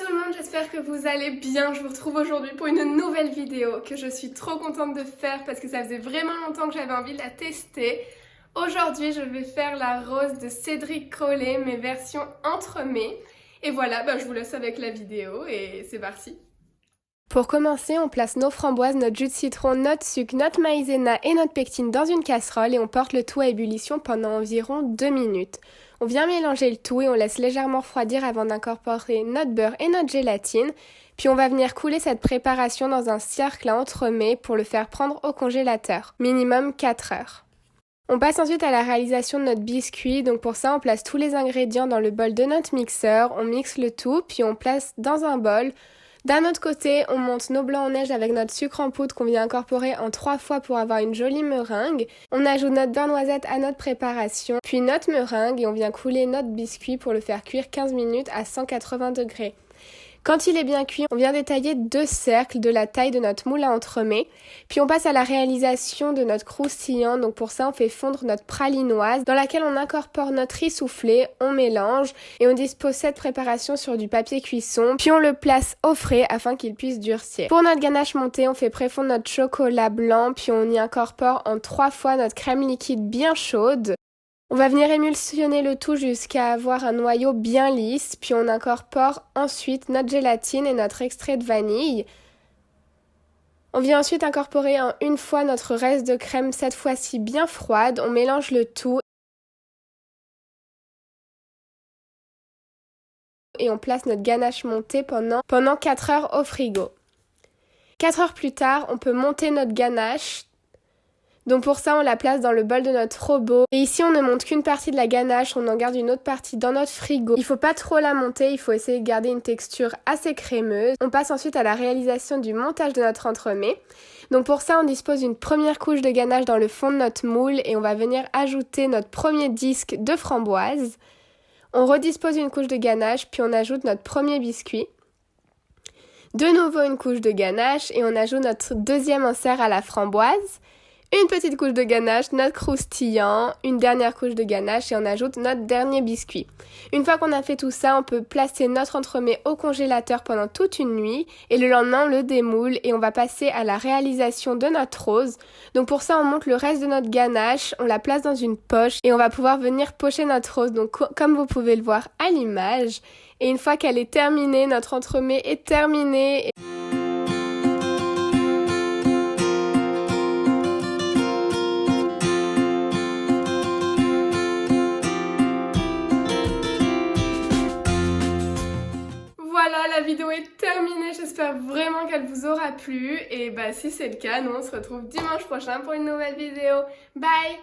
tout le monde, j'espère que vous allez bien. Je vous retrouve aujourd'hui pour une nouvelle vidéo que je suis trop contente de faire parce que ça faisait vraiment longtemps que j'avais envie de la tester. Aujourd'hui, je vais faire la rose de Cédric Crolet, mes versions entremets. Et voilà, je vous laisse avec la vidéo et c'est parti. Pour commencer, on place nos framboises, notre jus de citron, notre sucre, notre maïzena et notre pectine dans une casserole et on porte le tout à ébullition pendant environ 2 minutes. On vient mélanger le tout et on laisse légèrement refroidir avant d'incorporer notre beurre et notre gélatine. Puis on va venir couler cette préparation dans un cercle à entremets pour le faire prendre au congélateur, minimum 4 heures. On passe ensuite à la réalisation de notre biscuit, donc pour ça on place tous les ingrédients dans le bol de notre mixeur, on mixe le tout, puis on place dans un bol. D'un autre côté, on monte nos blancs en neige avec notre sucre en poudre qu'on vient incorporer en 3 fois pour avoir une jolie meringue. On ajoute notre beurre noisette à notre préparation, puis notre meringue et on vient couler notre biscuit pour le faire cuire 15 minutes à 180 degrés. Quand il est bien cuit, on vient détailler 2 cercles de la taille de notre moule à entremets. Puis on passe à la réalisation de notre croustillant. Donc pour ça, on fait fondre notre pralinoise dans laquelle on incorpore notre riz soufflé, on mélange et on dispose cette préparation sur du papier cuisson. Puis on le place au frais afin qu'il puisse durcir. Pour notre ganache montée, on fait préfondre notre chocolat blanc puis on y incorpore en 3 fois notre crème liquide bien chaude. On va venir émulsionner le tout jusqu'à avoir un noyau bien lisse, puis on incorpore ensuite notre gélatine et notre extrait de vanille. On vient ensuite incorporer en une fois notre reste de crème, cette fois-ci bien froide. On mélange le tout et on place notre ganache montée pendant 4 heures au frigo. 4 heures plus tard, on peut monter notre ganache. Donc pour ça, on la place dans le bol de notre robot. Et ici, on ne monte qu'une partie de la ganache, on en garde une autre partie dans notre frigo. Il faut pas trop la monter, il faut essayer de garder une texture assez crémeuse. On passe ensuite à la réalisation du montage de notre entremets. Donc pour ça, on dispose d'une première couche de ganache dans le fond de notre moule et on va venir ajouter notre premier disque de framboise. On redispose une couche de ganache, puis on ajoute notre premier biscuit. De nouveau une couche de ganache et on ajoute notre deuxième insert à la framboise. Une petite couche de ganache, notre croustillant, une dernière couche de ganache et on ajoute notre dernier biscuit. Une fois qu'on a fait tout ça, on peut placer notre entremets au congélateur pendant toute une nuit et le lendemain on le démoule et on va passer à la réalisation de notre rose. Donc pour ça on monte le reste de notre ganache, on la place dans une poche et on va pouvoir venir pocher notre rose. Donc comme vous pouvez le voir à l'image. Et une fois qu'elle est terminée, notre entremets est terminé. Voilà, la vidéo est terminée, j'espère vraiment qu'elle vous aura plu et si c'est le cas, nous on se retrouve dimanche prochain pour une nouvelle vidéo. Bye!